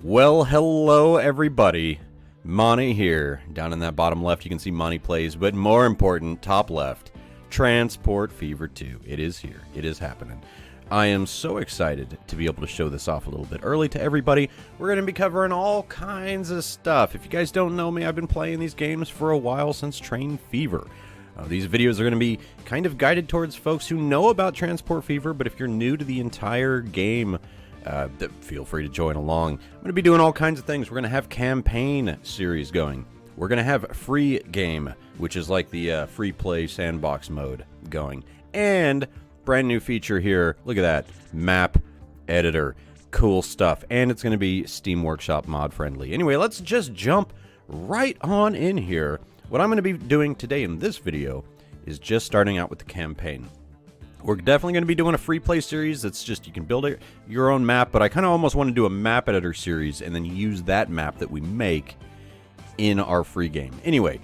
Well, hello everybody. Monte here. Down in that bottom left you can see Monte Plays, but more important, top left, Transport Fever 2. It is here. It is happening. I am so excited to be able to show this off a little bit early to everybody. We're going to be covering all kinds of stuff. If you guys don't know me, I've been playing these games for a while since Train Fever. These videos are going to be kind of guided towards folks who know about Transport Fever, but if you're new to the entire game, feel free to join along. I'm going to be doing all kinds of things. We're going to have campaign series going. We're going to have free game, which is like the free play sandbox mode going. And brand new feature here. Look at that. Map editor. Cool stuff. And it's going to be Steam Workshop mod friendly. Anyway, let's just jump right on in here. What I'm going to be doing today in this video is just starting out with the campaign. We're definitely going to be doing a free play series that's just, you can build your own map, but I kind of almost want to do a map editor series and then use that map that we make in our free game. Anyway,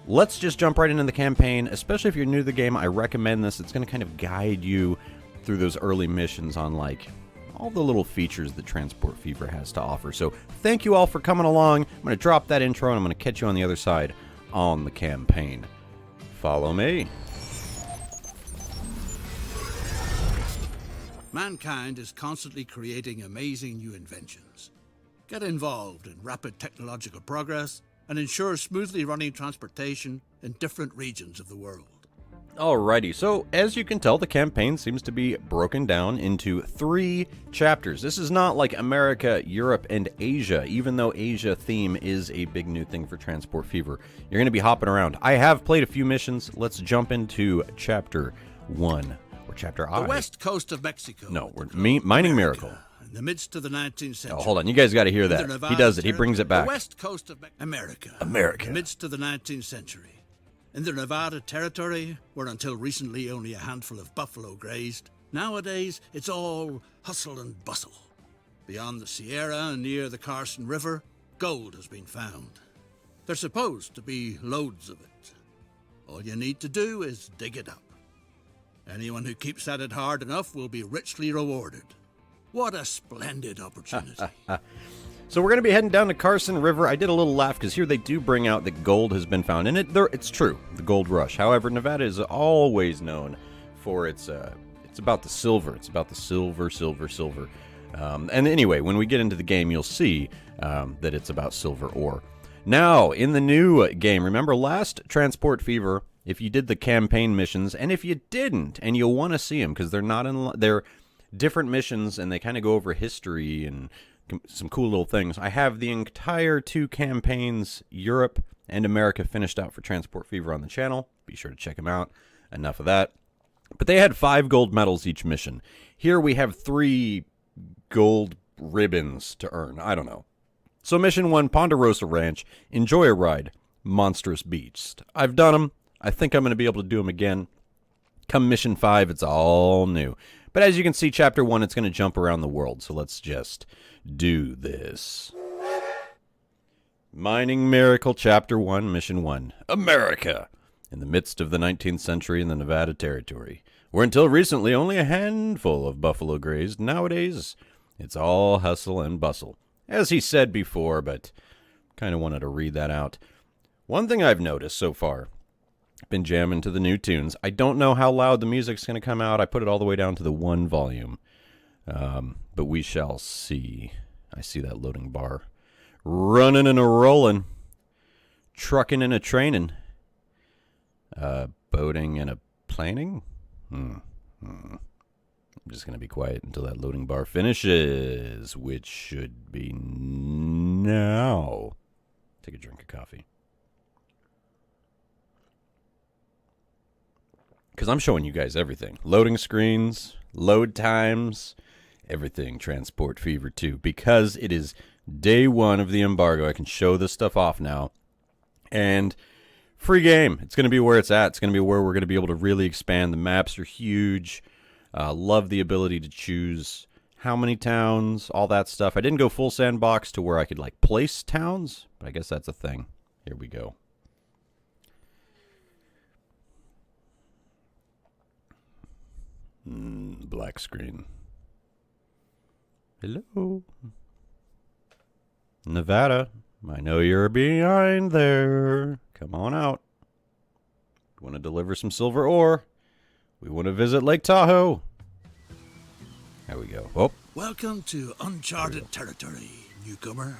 let's just jump right into the campaign. Especially if you're new to the game, I recommend this. It's going to kind of guide you through those early missions on like all the little features that Transport Fever has to offer. So thank you all for coming along. I'm going to drop that intro and I'm going to catch you on the other side on the campaign. Follow me. Mankind is constantly creating amazing new inventions. Get involved in rapid technological progress and ensure smoothly running transportation in different regions of the world. Alrighty, so as you can tell, the campaign seems to be broken down into 3 chapters. This is not like America, Europe, and Asia, even though Asia theme is a big new thing for Transport Fever. You're going to be hopping around. I have played a few missions. Let's jump into Chapter 1, or Chapter I. The west coast of Mexico. No, we're Mining Miracle. In the midst of the 19th century. Oh, hold on, you guys got to hear that. He does it. He brings it back. The west coast of America. In the midst of the 19th century. In the Nevada territory, where until recently only a handful of buffalo grazed, nowadays it's all hustle and bustle. Beyond the Sierra and near the Carson River, gold has been found. There's supposed to be loads of it. All you need to do is dig it up. Anyone who keeps at it hard enough will be richly rewarded. What a splendid opportunity. So we're going to be heading down to Carson River. I did a little laugh because here they do bring out that gold has been found. And it's true, the gold rush. However, Nevada is always known for it's about the silver. It's about the silver. And anyway, when we get into the game, you'll see that it's about silver ore. Now, in the new game, remember last Transport Fever, if you did the campaign missions, and if you didn't, and you'll want to see them because they're different missions and they kind of go over history and some cool little things. I have the entire 2 campaigns, Europe and America, finished out for Transport Fever on the channel. Be sure to check them out. Enough of that. But they had 5 gold medals each mission. Here we have 3 gold ribbons to earn. I don't know. So mission 1, Ponderosa Ranch. Enjoy a ride. Monstrous Beast. I've done them. I think I'm going to be able to do them again. Come mission 5, it's all new. But as you can see, Chapter 1, it's going to jump around the world. So let's just do this. Mining Miracle, Chapter 1, Mission 1. America. In the midst of the 19th century in the Nevada territory, where until recently only a handful of buffalo grazed, nowadays it's all hustle and bustle. As he said before, but kind of wanted to read that out. One thing I've noticed so far, been jamming to the new tunes. I don't know how loud the music's going to come out. I put it all the way down to the 1 volume. But we shall see. I see that loading bar. Running and a rolling. Trucking and a training. Boating and a planing. I'm just going to be quiet until that loading bar finishes, which should be now. Take a drink of coffee. Because I'm showing you guys everything. Loading screens, load times, everything Transport Fever 2. Because it is day 1 of the embargo, I can show this stuff off now. And free game. It's going to be where it's at. It's going to be where we're going to be able to really expand. The maps are huge. Love the ability to choose how many towns, all that stuff. I didn't go full sandbox to where I could like place towns, but I guess that's a thing. Here we go. Black screen. Hello. Nevada, I know you're behind there. Come on out. We want to deliver some silver ore. We want to visit Lake Tahoe. There we go. Oh, Welcome to uncharted territory, newcomer.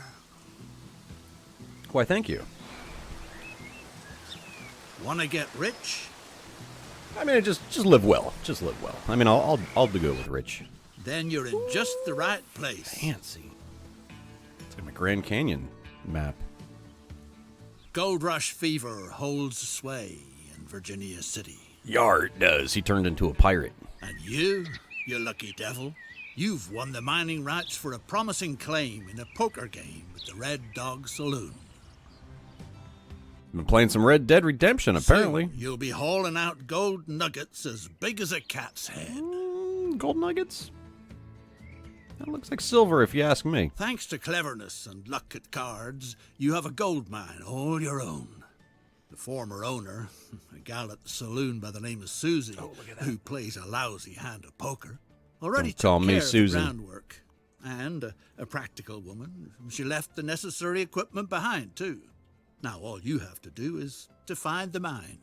why, thank you. Want to get rich? I mean, just live well. Just live well. I mean, I'll do good with rich. Then you're in just the right place. Fancy. It's like my Grand Canyon map. Gold rush fever holds sway in Virginia City. Yar does. He turned into a pirate. And you lucky devil, you've won the mining rights for a promising claim in a poker game at the Red Dog Saloon. Been playing some Red Dead Redemption, apparently. Soon you'll be hauling out gold nuggets as big as a cat's head. Gold nuggets? That looks like silver, if you ask me. Thanks to cleverness and luck at cards, you have a gold mine all your own. The former owner, a gal at the saloon by the name of Susie, who plays a lousy hand of poker, already Don't call took me care of the Susie. groundwork. And a practical woman, she left the necessary equipment behind, too. Now all you have to do is to find the mine.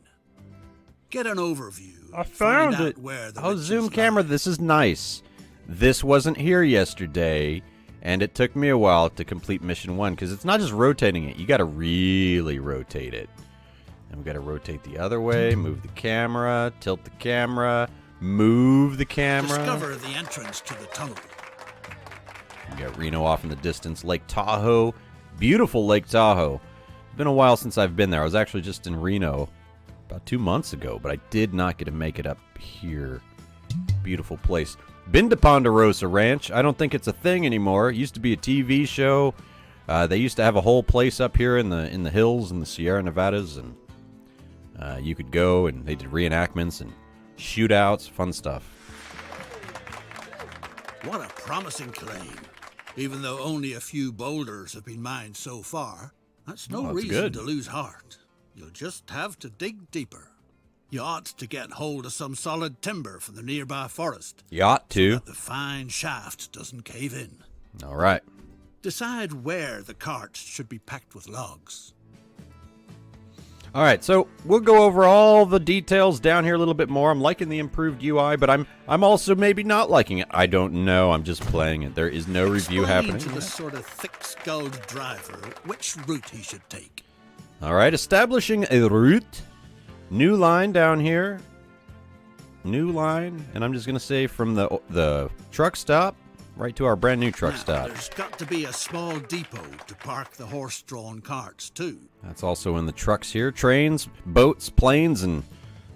Get an overview. I find found out it. Where the Oh, riches zoom lie. camera, this is nice. This wasn't here yesterday, and it took me a while to complete mission 1, because it's not just rotating it. You got to really rotate it. And we got to rotate the other way, move the camera, tilt the camera, move the camera. Discover the entrance to the tunnel. We got Reno off in the distance. Lake Tahoe. Beautiful Lake Tahoe. It's been a while since I've been there. I was actually just in Reno about 2 months ago, but I did not get to make it up here. Beautiful place. Been to Ponderosa Ranch. I don't think it's a thing anymore. It used to be a TV show. They used to have a whole place up here in the hills in the Sierra Nevadas, and you could go, and they did reenactments and shootouts, fun stuff. What a promising claim. Even though only a few boulders have been mined so far, that's no Oh, that's reason good. to lose heart. You'll just have to dig deeper. You ought to get hold of some solid timber from the nearby forest. You ought to. That the fine shaft doesn't cave in. All right. Decide where the carts should be packed with logs. All right, so we'll go over all the details down here a little bit more. I'm liking the improved UI, but I'm also maybe not liking it. I don't know. I'm just playing it. There is no review happening. Explain to the sort of thick-skulled driver which route he should take. All right, establishing a route. New line down here. New line, and I'm just going to say from the truck stop right to our brand new truck Now, stop. there's got to be a small depot to park the horse-drawn carts, too. That's also in the trucks here. Trains, boats, planes, and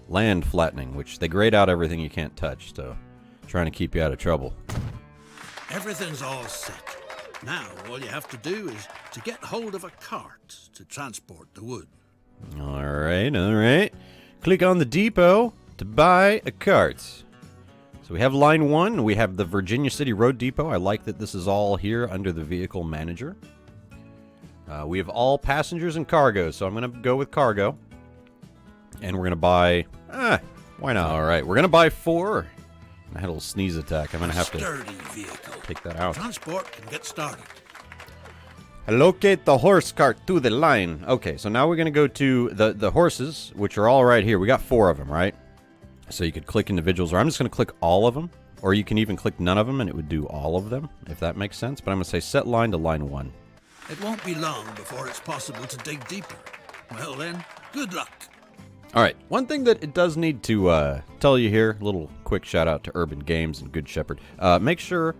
land flattening, which they grade out everything you can't touch, so trying to keep you out of trouble. Everything's all set. Now, all you have to do is to get hold of a cart to transport the wood. All right. Click on the depot to buy a cart. So we have line 1. We have the Virginia City Road Depot. I like that this is all here under the vehicle manager. We have all passengers and cargo, so I'm going to go with cargo. And we're going to buy... why not? All right, we're going to buy 4. I had a little sneeze attack. I'm going to have to Sturdy vehicle. take that out. Transport can get started. Locate the horse cart to the line. Okay, so now we're going to go to the horses, which are all right here. We got 4 of them, right? So you could click individuals, or I'm just going to click all of them. Or you can even click none of them, and it would do all of them, if that makes sense. But I'm going to say set line to line 1. It won't be long before it's possible to dig deeper. Well then, good luck. All right, one thing that it does need to tell you here, a little quick shout out to Urban Games and Good Shepherd. Make sure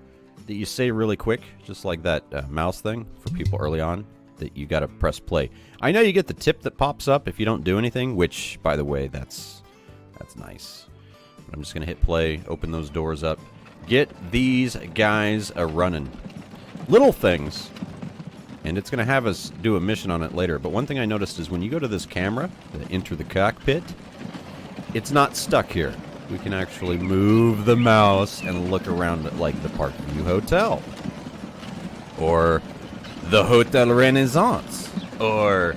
that you say really quick, just like that mouse thing for people early on, that you got to press play. I know you get the tip that pops up if you don't do anything, which, by the way, that's nice. But I'm just going to hit play, open those doors up, get these guys a-running. Little things, and it's going to have us do a mission on it later. But one thing I noticed is when you go to this camera, enter the cockpit, it's not stuck here. We can actually move the mouse and look around at, like, the Park View Hotel. Or the Hotel Renaissance. Or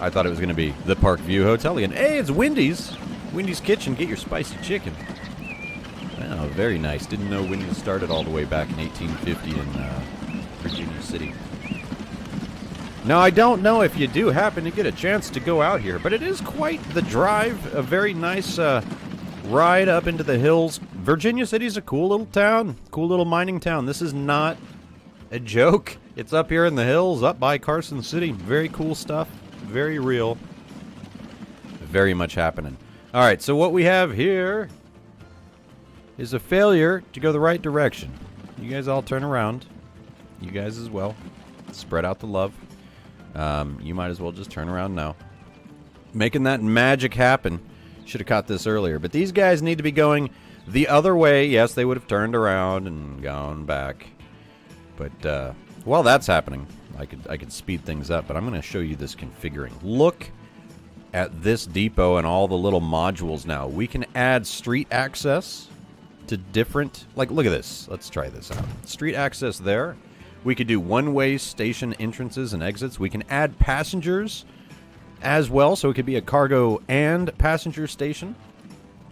I thought it was going to be the Park View Hotel again. Hey, it's Wendy's. Wendy's Kitchen. Get your spicy chicken. Oh, very nice. Didn't know Wendy's started all the way back in 1850 in Virginia City. Now, I don't know if you do happen to get a chance to go out here, but it is quite the drive. A very nice ride up into the hills. Virginia City's a cool little town, cool little mining town. This is not a joke. It's up here in the hills, up by Carson City. Very cool stuff. Very real. Very much happening. All right, so what we have here is a failure to go the right direction. You guys all turn around. You guys as well. Spread out the love. You might as well just turn around now. Making that magic happen. Should have caught this earlier. But these guys need to be going the other way. Yes, they would have turned around and gone back. But while that's happening, I could speed things up. But I'm going to show you this configuring. Look at this depot and all the little modules now. We can add street access to different... Like, look at this. Let's try this out. Street access there. We could do one-way station entrances and exits. We can add passengers as well, so it could be a cargo and passenger station.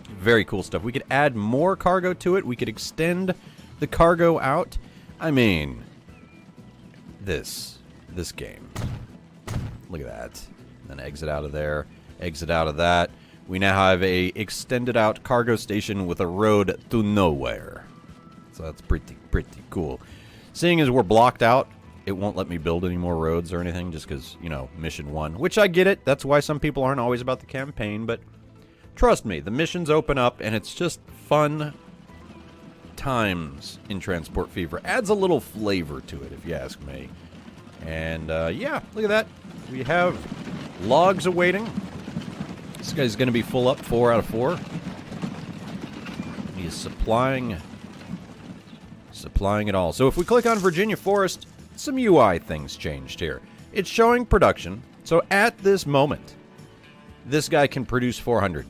Very cool stuff. We could add more cargo to it. We could extend the cargo out. I mean, this game. Look at that. Then exit out of there, exit out of that. We now have a extended out cargo station with a road to nowhere. So that's pretty cool. Seeing as we're blocked out, it won't let me build any more roads or anything just because, you know, mission 1. Which I get it. That's why some people aren't always about the campaign. But trust me, the missions open up and it's just fun times in Transport Fever. Adds a little flavor to it, if you ask me. And, yeah, look at that. We have logs awaiting. This guy's going to be full up 4 out of 4. He is supplying it all. So if we click on Virginia Forest, some UI things changed here. It's showing production. So at this moment, this guy can produce 400.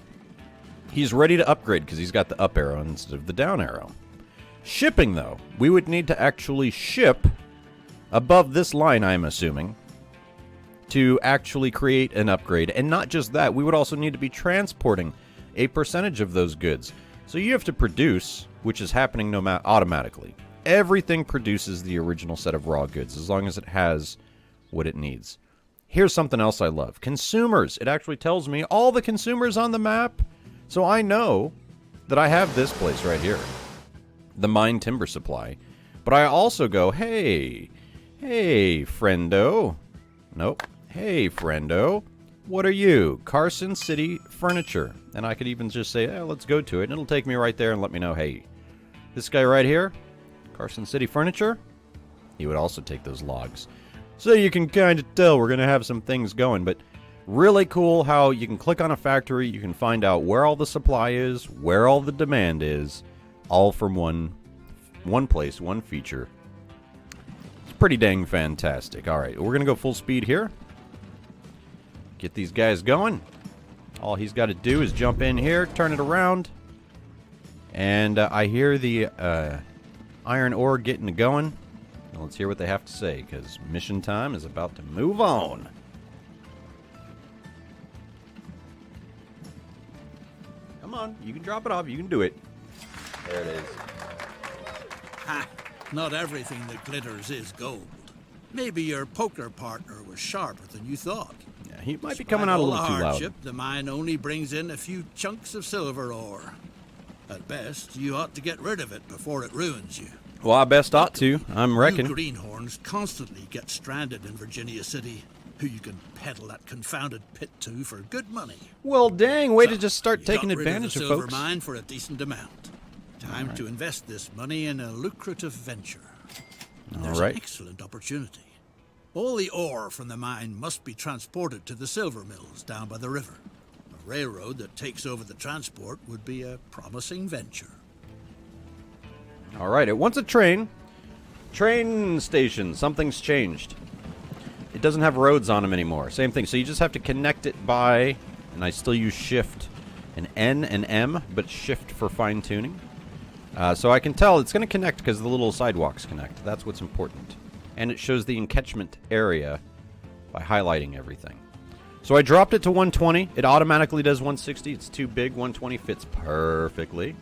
He's ready to upgrade because he's got the up arrow instead of the down arrow. Shipping, though, we would need to actually ship above this line, I'm assuming, to actually create an upgrade. And not just that, we would also need to be transporting a percentage of those goods. So you have to produce, which is happening automatically. Everything produces the original set of raw goods as long as it has what it needs. Here's something else I love. Consumers. It actually tells me all the consumers on the map. So I know that I have this place right here, the mine timber supply. But I also go, hey, friendo. Nope. Hey, friendo. What are you? Carson City Furniture. And I could even just say, let's go to it. And it'll take me right there and let me know, hey, this guy right here, Carson City Furniture, he would also take those logs. So you can kind of tell we're going to have some things going. But really cool how you can click on a factory, you can find out where all the supply is, where all the demand is, all from one place, one feature. It's pretty dang fantastic. All right, we're going to go full speed here. Get these guys going. All he's got to do is jump in here, turn it around. And I hear the iron ore getting going. Now let's hear what they have to say, because mission time is about to move on. Come on, you can drop it off. You can do it. There it is. Ha! Not everything that glitters is gold. Maybe your poker partner was sharper than you thought. Yeah, he might be coming out a little too loud. The mine only brings in a few chunks of silver ore. At best, you ought to get rid of it before it ruins you. Well, I best ought to. I'm reckoning. You greenhorns constantly get stranded in Virginia City, who you can peddle that confounded pit to for good money. Well, dang, way to just start taking advantage of folks. Silver mine for a decent amount. Time to invest this money in a lucrative venture. There's an excellent opportunity. All the ore from the mine must be transported to the silver mills down by the river. A railroad that takes over the transport would be a promising venture. All right, it wants a train. Train station. Something's changed. It doesn't have roads on them anymore. Same thing. So you just have to connect it by, and I still use shift and N and M, but shift for fine tuning. So I can tell it's going to connect because the little sidewalks connect. That's what's important. And it shows the encatchment area by highlighting everything. So I dropped it to 120. It automatically does 160. It's too big. 120 fits perfectly.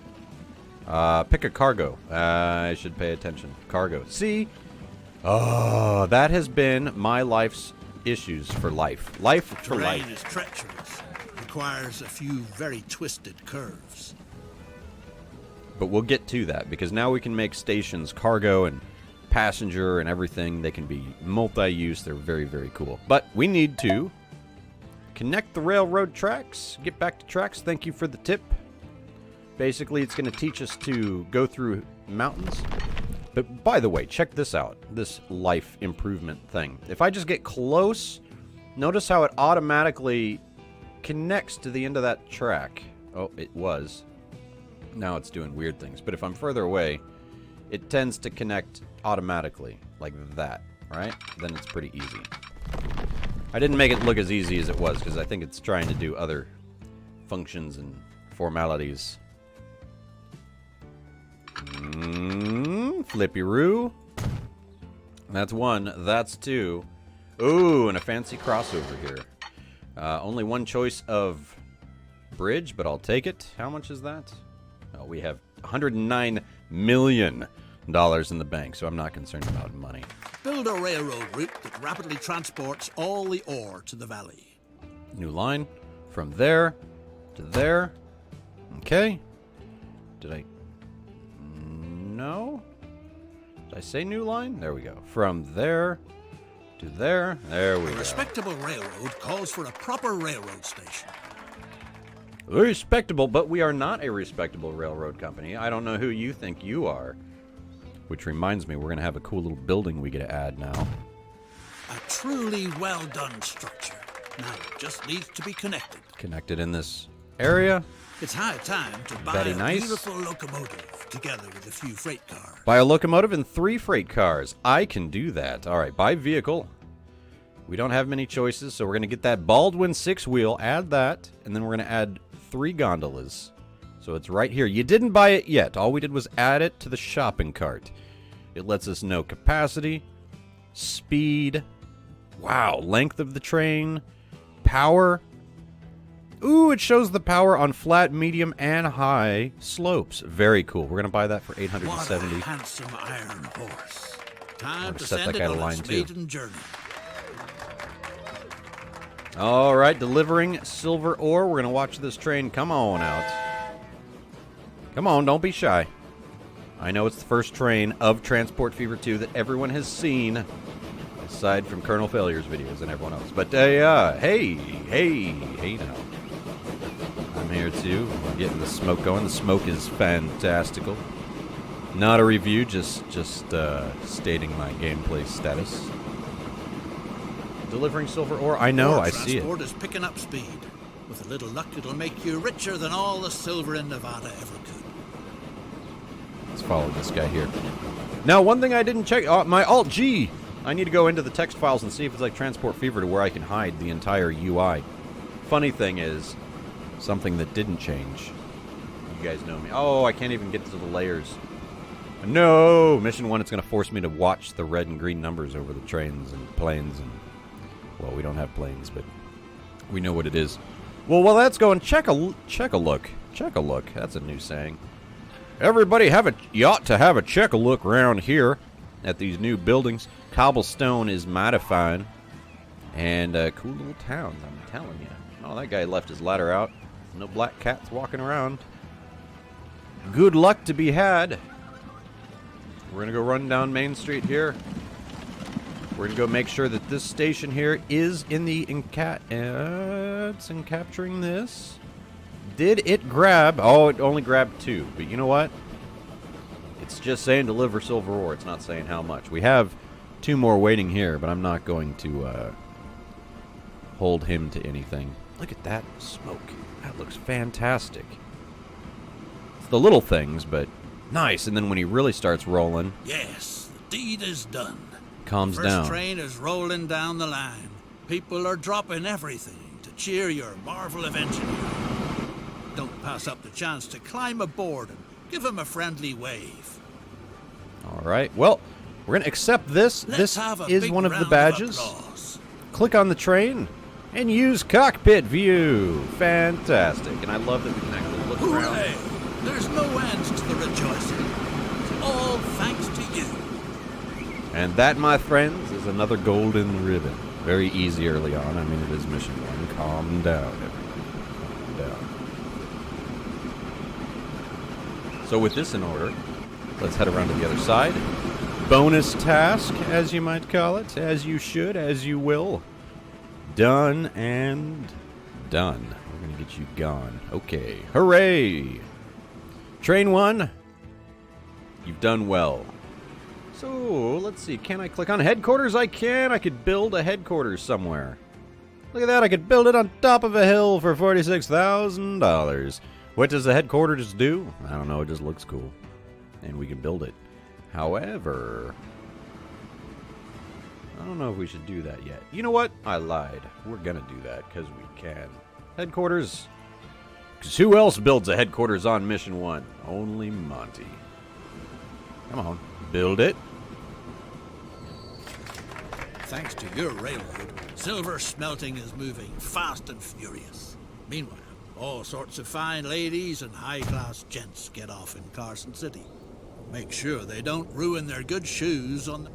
Pick a cargo. I should pay attention. Cargo. See? Oh, that has been my life's issues for life. Life for Terrain life. is treacherous. Requires a few very twisted curves. But we'll get to that, because now we can make stations cargo and passenger and everything. They can be multi-use. They're very, very cool. But we need to connect the railroad tracks. Get back to tracks. Thank you for the tip. Basically, it's going to teach us to go through mountains. But by the way, check this out. This life improvement thing. If I just get close, notice how it automatically connects to the end of that track. Oh, it was. Now it's doing weird things. But if I'm further away, it tends to connect automatically, like that, right? Then it's pretty easy. I didn't make it look as easy as it was, because I think it's trying to do other functions and formalities. Flippy-roo. That's one. That's two. Ooh, and a fancy crossover here. Only one choice of bridge, but I'll take it. How much is that? Oh, we have $109 million in the bank, so I'm not concerned about money. Build a railroad route that rapidly transports all the ore to the valley. New line. From there to there. Okay. Did I... No? Did I say new line? There we go. From there to there. There we A go. respectable railroad calls for a proper railroad station. Respectable, but we are not a respectable railroad company. I don't know who you think you are. Which reminds me, we're going to have a cool little building we get to add now. A truly well-done structure. Now it just needs to be connected. Connected in this area. It's high time to buy Very a nice. beautiful locomotive, together with a few freight cars. Buy a locomotive and 3 freight cars. I can do that. All right, buy vehicle. We don't have many choices, so we're going to get that Baldwin 6-wheel, add that, and then we're going to add 3 gondolas. So it's right here. You didn't buy it yet. All we did was add it to the shopping cart. It lets us know capacity, speed, wow, length of the train, power. Ooh, it shows the power on flat, medium, and high slopes. Very cool. We're going to buy that for $870. What a handsome iron horse. Time to set send that it guy to on line its 2. maiden journey. All right, delivering silver ore. We're going to watch this train come on out. Come on, don't be shy. I know it's the first train of Transport Fever 2 that everyone has seen, aside from Colonel Failure's videos and everyone else. But, hey now. I'm here too. I'm getting the smoke going. The smoke is fantastical. Not a review, just stating my gameplay status. Delivering silver ore. I know, Ore I see it. transport is picking up speed. With a little luck, it'll make you richer than all the silver in Nevada ever could. Let's follow this guy here. Now, one thing I didn't check, my Alt-G. I need to go into the text files and see if it's like Transport Fever to where I can hide the entire UI. Funny thing is, something that didn't change. You guys know me. Oh, I can't even get to the layers. No! Mission 1, it's going to force me to watch the red and green numbers over the trains and planes and... Well, we don't have planes, but we know what it is. Well, while that's going, check a look. Check a look. That's a new saying. Everybody you ought to have a check a look around here at these new buildings. Cobblestone is mighty fine. And cool little towns, I'm telling you. Oh, that guy left his ladder out. No black cats walking around. Good luck to be had. We're going to go run down Main Street here. We're going to go make sure that this station here is in the it's in capturing this. Did it grab? Oh, it only grabbed 2. But you know what? It's just saying deliver silver ore. It's not saying how much. We have 2 more waiting here, but I'm not going to hold him to anything. Look at that smoke. That looks fantastic. It's the little things, but nice. And then when he really starts rolling... Yes, the deed is done. Calms First down. train is rolling down the line. People are dropping everything to cheer your marvel of engineering. Don't pass up the chance to climb aboard and give him a friendly wave. All right. Well, we're going to accept this. Let's This have a is big one of the round badges. applause. Click on the train and use cockpit view. Fantastic. And I love that we can actually look around. Hooray! There's no end to the rejoicing. It's all thanks to you. And that, my friends, is another golden ribbon. Very easy early on. I mean, it is mission 1. Calm down, everybody. Calm down. So with this in order, let's head around to the other side. Bonus task, as you might call it. As you should, as you will. Done and done. We're going to get you gone. Okay. Hooray! Train 1. You've done well. So, let's see. Can I click on headquarters? I can. I could build a headquarters somewhere. Look at that. I could build it on top of a hill for $46,000. What does the headquarters do? I don't know. It just looks cool. And we can build it. However, I don't know if we should do that yet. You know what? I lied. We're going to do that because we can. Headquarters. Because who else builds a headquarters on Mission 1? Only Monte. Come on. Build it. Thanks to your railroad, silver smelting is moving fast and furious. Meanwhile, all sorts of fine ladies and high-class gents get off in Carson City. Make sure they don't ruin their good shoes on the...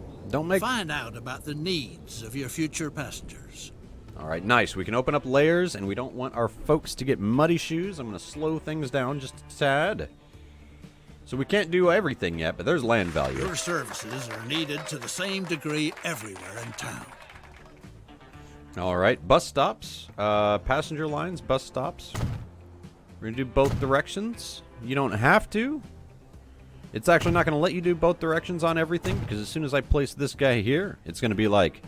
Find out about the needs of your future passengers. All right, nice. We can open up layers, and we don't want our folks to get muddy shoes. I'm going to slow things down just a tad. So we can't do everything yet, but there's land value. Your services are needed to the same degree everywhere in town. All right, bus stops, passenger lines, bus stops. We're going to do both directions. You don't have to. It's actually not going to let you do both directions on everything, because as soon as I place this guy here, it's going to be like,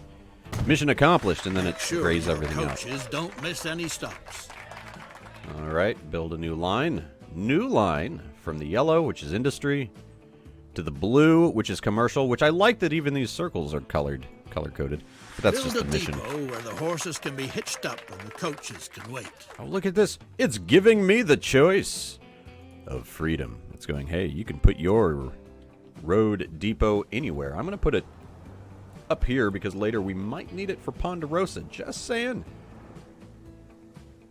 mission accomplished, and then it grays everything out. Coaches don't miss any stops. All right, build a new line. New line from the yellow, which is industry, to the blue, which is commercial, which I like that even these circles are color-coded. But that's just the mission. Build a depot where the horses can be hitched up and the coaches can wait. Oh, look at this. It's giving me the choice of freedom. It's going, hey, you can put your road depot anywhere. I'm going to put it up here because later we might need it for Ponderosa. Just saying.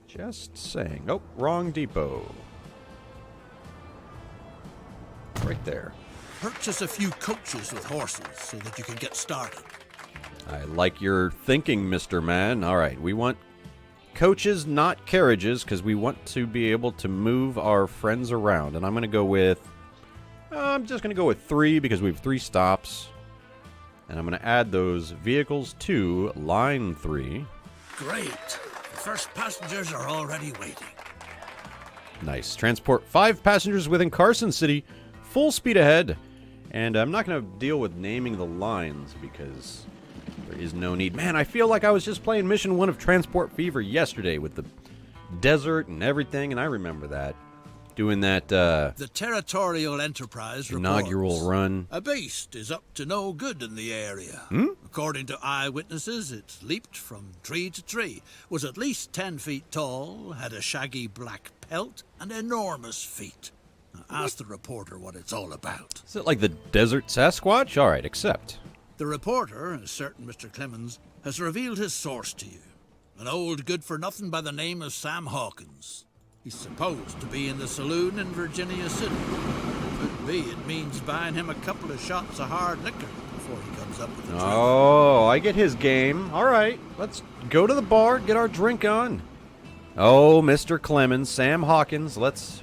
Just saying. Oh, wrong depot. Right there. Purchase a few coaches with horses so that you can get started. I like your thinking, Mr. Man. All right, we want coaches, not carriages, because we want to be able to move our friends around. And I'm going to go with... I'm just going to go with 3 because we have 3 stops. And I'm going to add those vehicles to line 3. Great. The first passengers are already waiting. Nice. Transport 5 passengers within Carson City. Full speed ahead. And I'm not going to deal with naming the lines because there is no need. Man, I feel like I was just playing Mission 1 of Transport Fever yesterday with the desert and everything, and I remember that. Doing that the Territorial Enterprise inaugural reports, run. A beast is up to no good in the area. According to eyewitnesses, it leaped from tree to tree, was at least 10 feet tall, had a shaggy black pelt, and enormous feet. Ask the reporter what it's all about. Is it like the Desert Sasquatch? All right, accept. The reporter, a certain Mr. Clemens, has revealed his source to you. An old good-for-nothing by the name of Sam Hawkins. He's supposed to be in the saloon in Virginia City. Could be it means buying him a couple of shots of hard liquor before he comes up with the truth. Oh, I get his game. All right, let's go to the bar, get our drink on. Oh, Mr. Clemens, Sam Hawkins,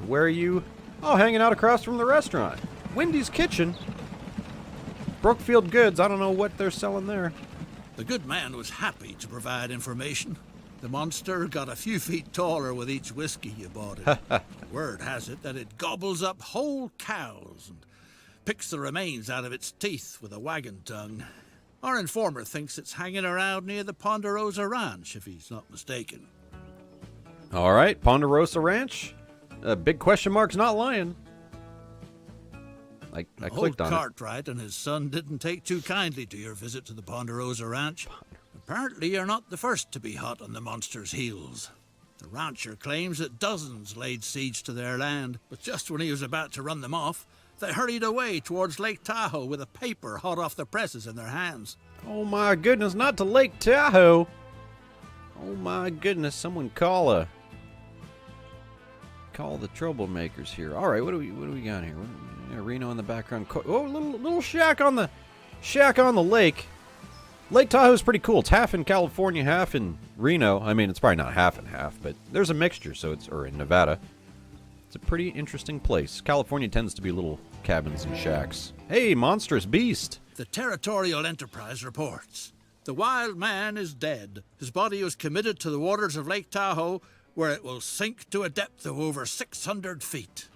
where are you? Oh, hanging out across from the restaurant. Wendy's Kitchen. Brookfield Goods. I don't know what they're selling there. The good man was happy to provide information. The monster got a few feet taller with each whiskey you bought it. Word has it that it gobbles up whole cows and picks the remains out of its teeth with a wagon tongue. Our informer thinks it's hanging around near the Ponderosa Ranch, if he's not mistaken. All right, Ponderosa Ranch. Big question mark's not lying. I clicked on it. Old Cartwright and his son didn't take too kindly to your visit to the Ponderosa Ranch. Apparently you're not the first to be hot on the monster's heels. The rancher claims that dozens laid siege to their land, but just when he was about to run them off, they hurried away towards Lake Tahoe with a paper hot off the presses in their hands. Oh my goodness, not to Lake Tahoe. Oh my goodness, someone call the troublemakers here. All right, what do we got here? Reno in the background. Oh, little shack on the lake. Lake Tahoe is pretty cool. It's half in California, half in Reno. I mean, it's probably not half and half, but there's a mixture, or in Nevada. It's a pretty interesting place. California tends to be little cabins and shacks. Hey, monstrous beast! The Territorial Enterprise reports. The wild man is dead. His body was committed to the waters of Lake Tahoe, where it will sink to a depth of over 600 feet.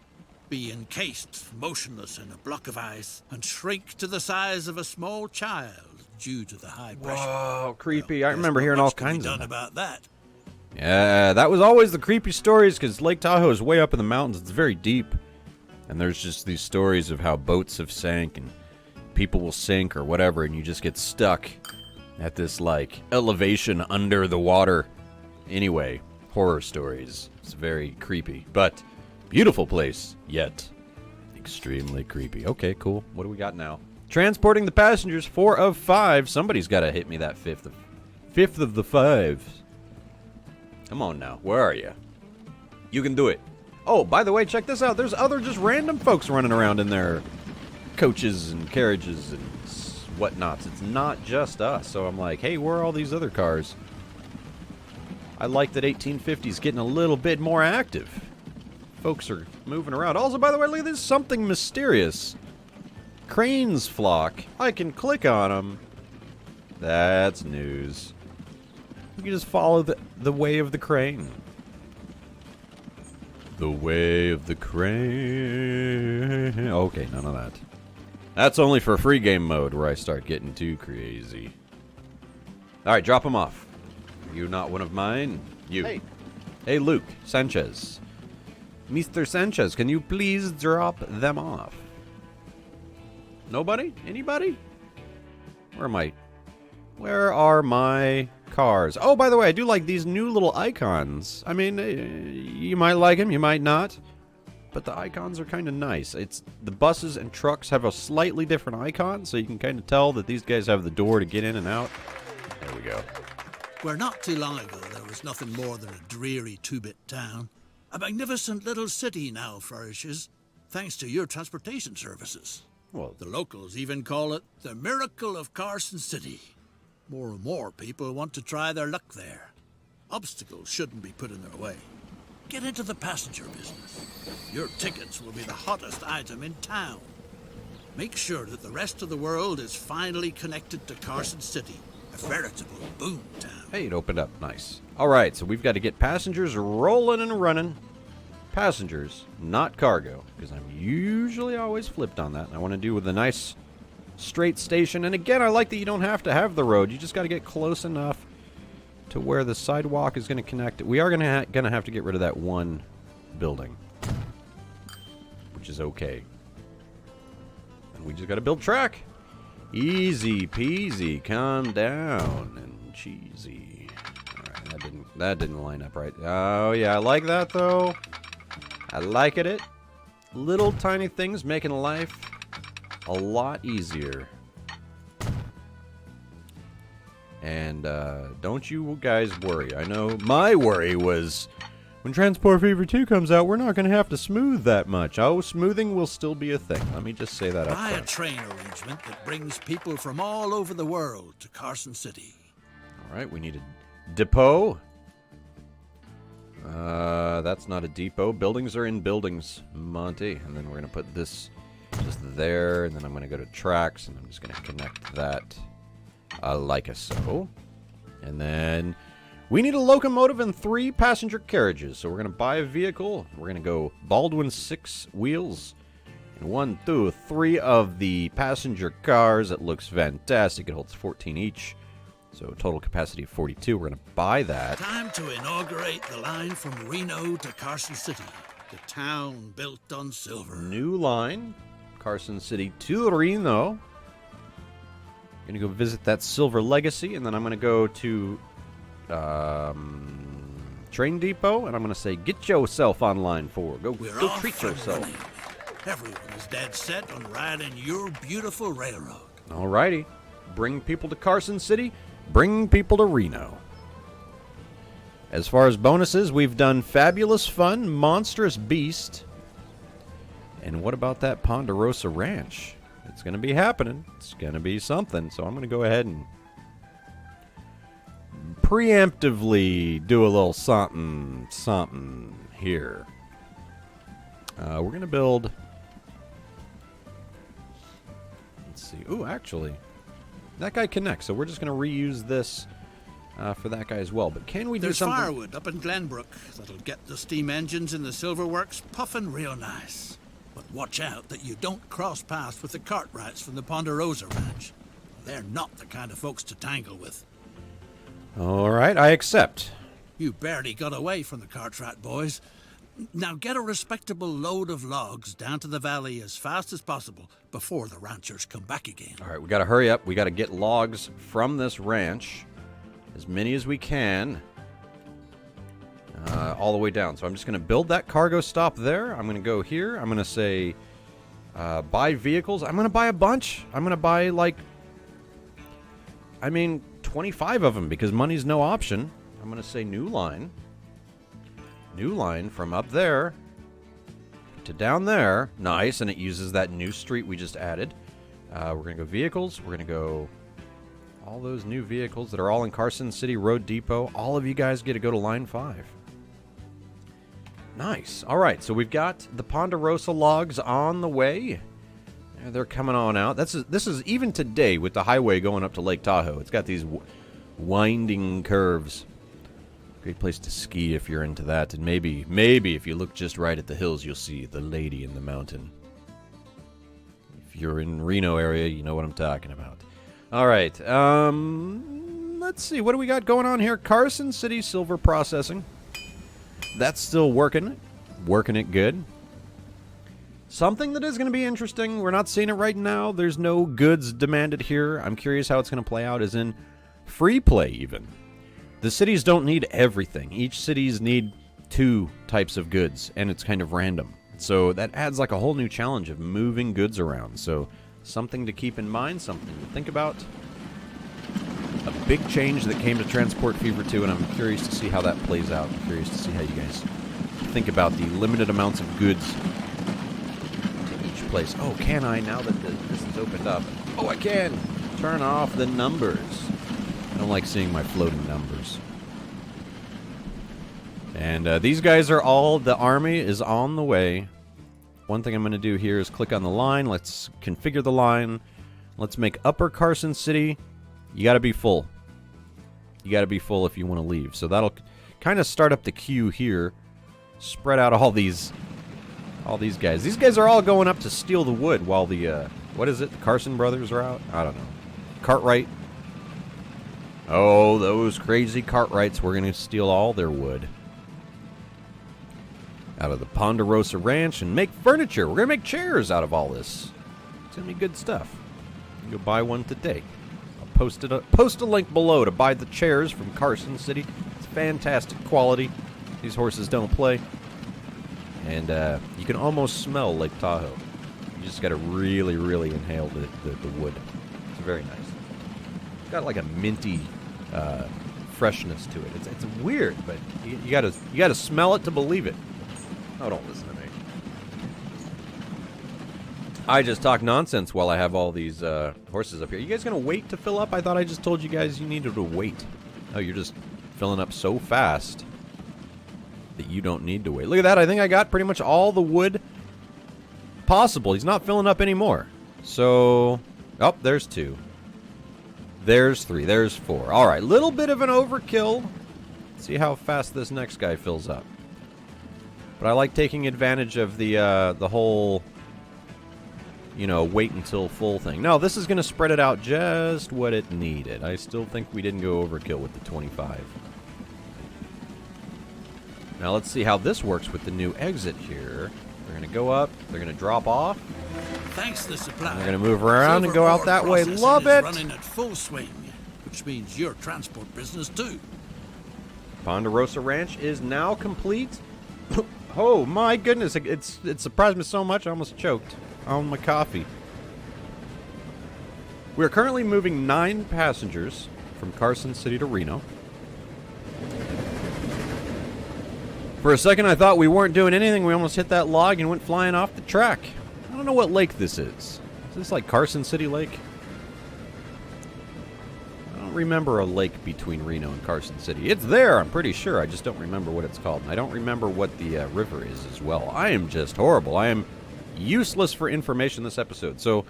Be encased, motionless in a block of ice, and shrink to the size of a small child due to the high pressure. Whoa, creepy. Well, I remember hearing all kinds of done that. about that. Yeah, that was always the creepy stories, because Lake Tahoe is way up in the mountains. It's very deep. And there's just these stories of how boats have sank, and people will sink or whatever, and you just get stuck at this, like, elevation under the water. Anyway, horror stories. It's very creepy, but beautiful place, yet extremely creepy. Okay, cool. What do we got now? Transporting the passengers, 4 of 5. Somebody's got to hit me that fifth of the 5. Come on now. Where are you? You can do it. Oh, by the way, check this out. There's other just random folks running around in their coaches and carriages and whatnots. It's not just us. So I'm like, hey, where are all these other cars? I like that 1850's getting a little bit more active. Folks are moving around. Also, by the way, look at this. Something mysterious. Cranes flock. I can click on them. That's news. You can just follow the way of the crane. The way of the crane. Okay, none of that. That's only for free game mode where I start getting too crazy. Alright, drop them off. Are you not one of mine? You. Hey. Hey, Luke Sanchez. Mr. Sanchez, can you please drop them off? Nobody? Anybody? Where are my cars? Oh, by the way, I do like these new little icons. I mean, you might like them, you might not. But the icons are kind of nice. The buses and trucks have a slightly different icon, so you can kind of tell that these guys have the door to get in and out. There we go. Where not too long ago there was nothing more than a dreary two-bit town, a magnificent little city now flourishes, thanks to your transportation services. Well, The locals even call it the miracle of Carson City. More and more people want to try their luck there. Obstacles shouldn't be put in their way. Get into the passenger business. Your tickets will be the hottest item in town. Make sure that the rest of the world is finally connected to Carson City, a veritable boom town. hey, it opened up. Nice. All right, so we've got to get passengers rolling and running. Passengers, not cargo, because I'm usually always flipped on that. And I want to do with a nice straight station. And again, I like that you don't have to have the road. You just got to get close enough to where the sidewalk is going to connect. We are going to have to get rid of that one building, which is okay. And we just got to build track. Easy peasy, calm down and cheesy. All right, that didn't line up right. Oh yeah, I like that though. I like it. Little tiny things making life a lot easier. And don't you guys worry. I know my worry was when Transport Fever 2 comes out, we're not going to have to smooth that much. Oh, smoothing will still be a thing. Let me just say that up Buy a front. train arrangement that brings people from all over the world to Carson City. All right, we need a depot. That's not a depot. Buildings are in buildings, Monte. And then we're going to put this just there. And then I'm going to go to tracks. And I'm just going to connect that like so. And then we need a locomotive and 3 passenger carriages. So we're going to buy a vehicle. We're going to go Baldwin 6 wheels. And 1, 2, 3 of the passenger cars. It looks fantastic. It holds 14 each. So total capacity of 42. We're going to buy that. Time to inaugurate the line from Reno to Carson City, the town built on silver. New line. Carson City to Reno. Going to go visit that Silver Legacy. And then I'm going to go to Train Depot. And I'm going to say, get yourself on line 4. Go We're treat off and yourself. running. Everyone is dead set on riding your beautiful railroad. Alrighty. Bring people to Carson City. Bring people to Reno. As far as bonuses, we've done Fabulous Fun, Monstrous Beast. And what about that Ponderosa Ranch? It's going to be happening. It's going to be something. So I'm going to go ahead and preemptively do a little something here. We're going to build... Let's see. Ooh, actually, that guy connects, so we're just going to reuse this for that guy as well. But can we do There's something... firewood up in Glenbrook that'll get the steam engines in the Silverworks puffing real nice. But watch out that you don't cross paths with the Cartwrights from the Ponderosa Ranch. They're not the kind of folks to tangle with. All right, I accept. You barely got away from the Cartwright boys. Now get a respectable load of logs down to the valley as fast as possible before the ranchers come back again. All right, we got to hurry up. We got to get logs from this ranch, as many as we can, all the way down. So I'm just going to build that cargo stop there. I'm going to go here. I'm going to say buy vehicles. I'm going to buy a bunch. I'm going to buy, like, 25 of them because money's no option. I'm going to say new line. New line from up there to down there. Nice, and it uses that new street we just added. We're going to go vehicles. We're going to go all those new vehicles that are all in Carson City Road Depot. All of you guys get to go to line 5. Nice. All right, so we've got the Ponderosa logs on the way. They're coming on out. This is even today with the highway going up to Lake Tahoe. It's got these winding curves. Great place to ski if you're into that. And maybe if you look just right at the hills, you'll see the lady in the mountain. If you're in Reno area, you know what I'm talking about. All right. Let's see. What do we got going on here? Carson City Silver Processing. That's still working. Working it good. Something that is going to be interesting. We're not seeing it right now. There's no goods demanded here. I'm curious how it's going to play out, as in free play even. The cities don't need everything. Each cities need 2 types of goods, and it's kind of random. So that adds like a whole new challenge of moving goods around. So something to keep in mind, something to think about. A big change that came to Transport Fever 2, and I'm curious to see how that plays out. I'm curious to see how you guys think about the limited amounts of goods to each place. Oh, can I, now that this is opened up? Oh, I can! Turn off the numbers. I don't like seeing my floating numbers. And these guys are all... The army is on the way. One thing I'm going to do here is click on the line. Let's configure the line. Let's make Upper Carson City. You got to be full. You got to be full if you want to leave. So that'll kind of start up the queue here. Spread out all these guys. These guys are all going up to steal the wood while the... what is it? The Carson brothers are out? I don't know. Cartwright. Oh, those crazy Cartwrights. We're going to steal all their wood out of the Ponderosa Ranch and make furniture. We're going to make chairs out of all this. It's going to be good stuff. You can go buy one today. I'll post a link below to buy the chairs from Carson City. It's fantastic quality. These horses don't play. And you can almost smell Lake Tahoe. You just got to really, really inhale the wood. It's very nice. It's got like a minty freshness to it. It's weird, but you gotta smell it to believe it. Oh, don't listen to me. I just talk nonsense while I have all these horses up here. You guys gonna wait to fill up? I thought I just told you guys you needed to wait. Oh, you're just filling up so fast that you don't need to wait. Look at that. I think I got pretty much all the wood possible. He's not filling up anymore. So, oh, there's 2. There's 3. There's 4. All right, little bit of an overkill. Let's see how fast this next guy fills up. But I like taking advantage of the whole, wait until full thing. No, this is going to spread it out just what it needed. I still think we didn't go overkill with the 25. Now let's see how this works with the new exit here. They're going to go up. They're going to drop off. Thanks to the supply. They're going to move around and go out that way. Love it. Running at full swing, which means your transport business too. Ponderosa Ranch is now complete. Oh my goodness! It surprised me so much I almost choked on my coffee. We are currently moving 9 passengers from Carson City to Reno. For a second, I thought we weren't doing anything. We almost hit that log and went flying off the track. I don't know what lake this is. Is this like Carson City Lake? I don't remember a lake between Reno and Carson City. It's there, I'm pretty sure. I just don't remember what it's called. And I don't remember what the river is as well. I am just horrible. I am useless for information this episode. So,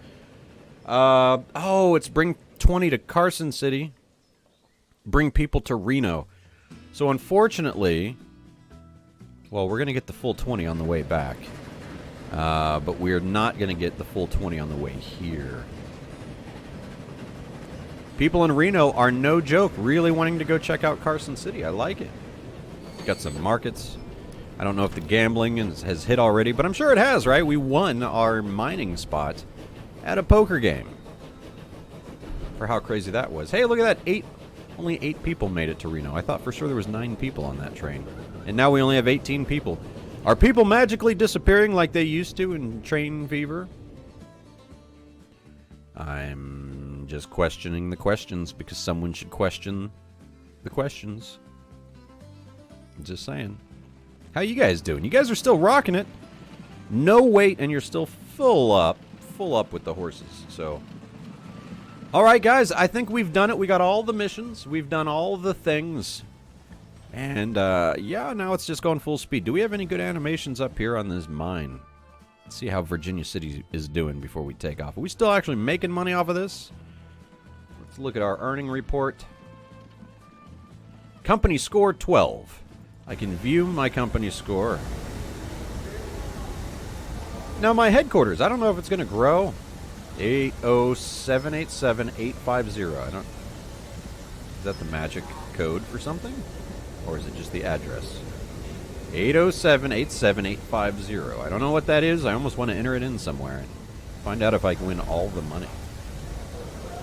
it's bring 20 to Carson City. Bring people to Reno. So, unfortunately, well, we're going to get the full 20 on the way back. But we're not going to get the full 20 on the way here. People in Reno are no joke really wanting to go check out Carson City. I like it. Got some markets. I don't know if the gambling has hit already, but I'm sure it has, right? We won our mining spot at a poker game. For how crazy that was. Hey, look at that. Only 8 people made it to Reno. I thought for sure there was 9 people on that train. And now we only have 18 people. Are people magically disappearing like they used to in Train Fever? I'm just questioning the questions because someone should question the questions. Just saying. How you guys doing? You guys are still rocking it. No wait, and you're still full up with the horses. So, all right, guys, I think we've done it. We got all the missions. We've done all the things. And, yeah, now it's just going full speed. Do we have any good animations up here on this mine? Let's see how Virginia City is doing before we take off. Are we still actually making money off of this? Let's look at our earning report. Company score 12. I can view my company score. Now, my headquarters, I don't know if it's going to grow. 80787-850. I don't... Is that the magic code for something? Or is it just the address? 807-87850. I don't know what that is. I almost want to enter it in somewhere and find out if I can win all the money.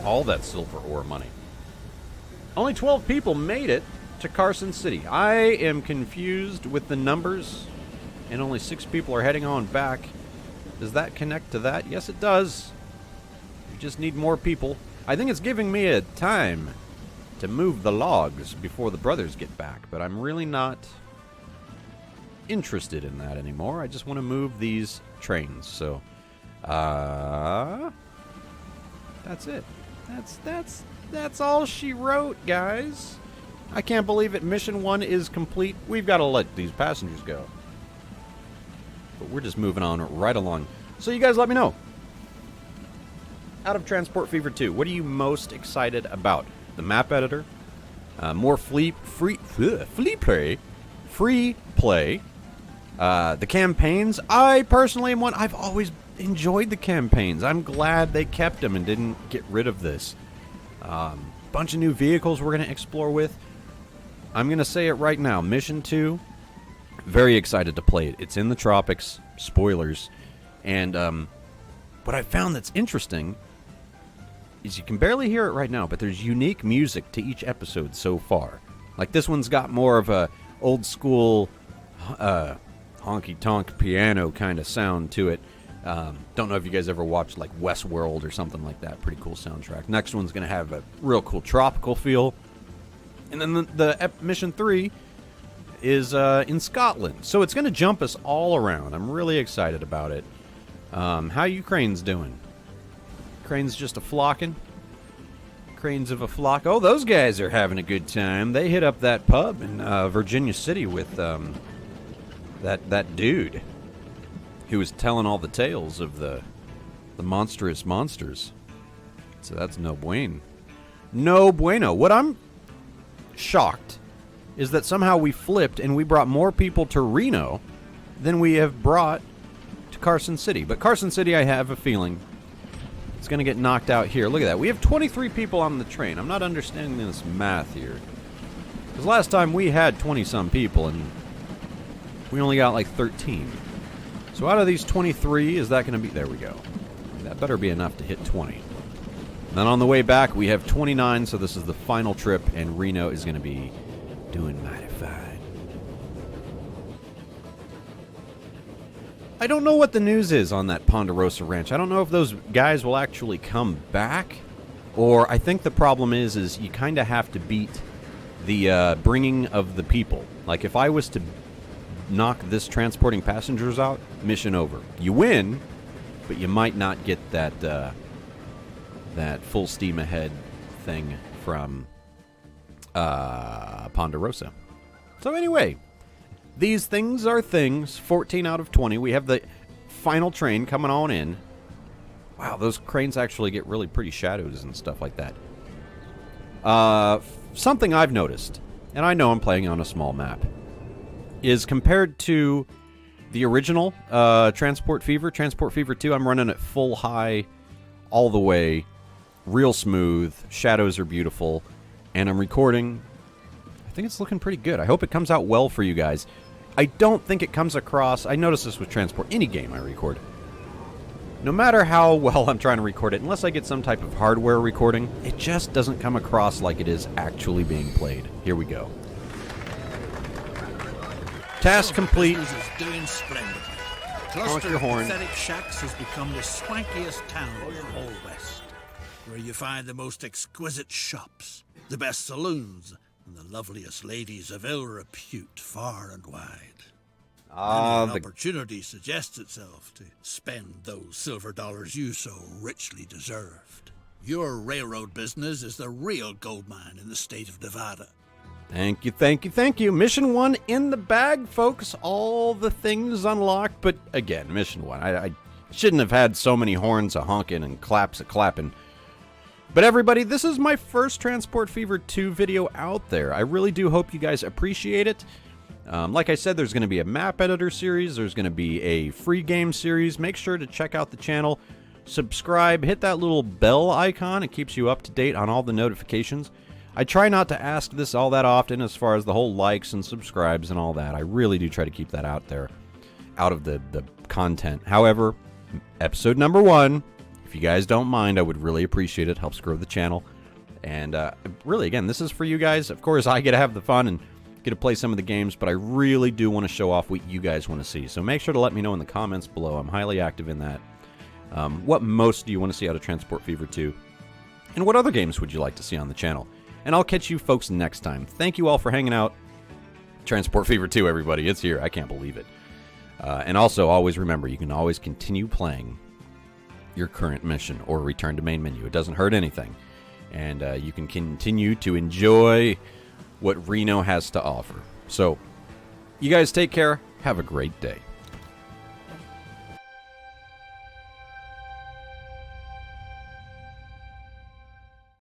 All that silver ore money. Only 12 people made it to Carson City. I am confused with the numbers, and only 6 people are heading on back. Does that connect to that? Yes, it does. We just need more people. I think it's giving me a time to move the logs before the brothers get back, but I'm really not interested in that anymore. I just want to move these trains. So, that's it. That's all she wrote, guys. I can't believe it. Mission 1 is complete. We've got to let these passengers go. But we're just moving on right along. So you guys let me know. Out of Transport Fever 2, what are you most excited about? The map editor, more free play, the campaigns. I personally am one. I've always enjoyed the campaigns. I'm glad they kept them and didn't get rid of this. Bunch of new vehicles we're going to explore with. I'm going to say it right now. Mission 2, very excited to play it. It's in the tropics. Spoilers. And what I found that's interesting is you can barely hear it right now, but there's unique music to each episode so far. Like this one's got more of a old school honky-tonk piano kind of sound to it. Don't know if you guys ever watched like Westworld or something like that. Pretty cool soundtrack. Next one's going to have a real cool tropical feel. And then the Mission 3 is in Scotland. So it's going to jump us all around. I'm really excited about it. How you cranes doing? Cranes just a flocking? Cranes of a flock. Oh, those guys are having a good time. They hit up that pub in Virginia City with that dude who was telling all the tales of the monstrous monsters. So that's no bueno. No bueno. What I'm shocked is that somehow we flipped and we brought more people to Reno than we have brought to Carson City. But Carson City, I have a feeling, it's going to get knocked out here. Look at that. We have 23 people on the train. I'm not understanding this math here. Because last time we had 20-some people, and we only got like 13. So out of these 23, is that going to be... There we go. That better be enough to hit 20. And then on the way back, we have 29, so this is the final trip, and Reno is going to be doing mighty fine. I don't know what the news is on that Ponderosa Ranch. I don't know if those guys will actually come back, or I think the problem is you kind of have to beat the bringing of the people. Like, if I was to knock this transporting passengers out, mission over. You win, but you might not get that that full steam ahead thing from Ponderosa. So anyway, these things are things. 14 out of 20. We have the final train coming on in. Wow, those cranes actually get really pretty shadows and stuff like that. Something I've noticed, and I know I'm playing on a small map, is compared to the original Transport Fever 2, I'm running at full high all the way, real smooth, shadows are beautiful, and I'm recording. I think it's looking pretty good. I hope it comes out well for you guys. I don't think it comes across, I notice this with Transport, any game I record. No matter how well I'm trying to record it, unless I get some type of hardware recording, it just doesn't come across like it is actually being played. Here we go. Task complete. Business is doing splendidly. A Honk cluster your of horn. pathetic shacks has become the swankiest town in the whole West, where you find the most exquisite shops, the best saloons, and the loveliest ladies of ill repute far and wide. An opportunity suggests itself to spend those silver dollars you so richly deserved. Your railroad business is the real gold mine in the state of Nevada. Thank you, thank you, thank you. Mission 1 in the bag, folks. All the things unlocked. But again, Mission 1. I shouldn't have had so many horns a-honking and claps a-clapping. But everybody, this is my first Transport Fever 2 video out there. I really do hope you guys appreciate it. Like I said, there's going to be a map editor series. There's going to be a free game series. Make sure to check out the channel. Subscribe. Hit that little bell icon. It keeps you up to date on all the notifications. I try not to ask this all that often as far as the whole likes and subscribes and all that. I really do try to keep that out there, out of the content. However, episode number 1, if you guys don't mind, I would really appreciate it. Helps grow the channel. And really, again, this is for you guys. Of course, I get to have the fun and get to play some of the games, but I really do want to show off what you guys want to see. So make sure to let me know in the comments below. I'm highly active in that. What most do you want to see out of Transport Fever 2? And what other games would you like to see on the channel? And I'll catch you folks next time. Thank you all for hanging out. Transport Fever 2, everybody. It's here. I can't believe it. And also, always remember, you can always continue playing your current mission or return to main menu. It doesn't hurt anything. And you can continue to enjoy what Reno has to offer. So, you guys take care. Have a great day.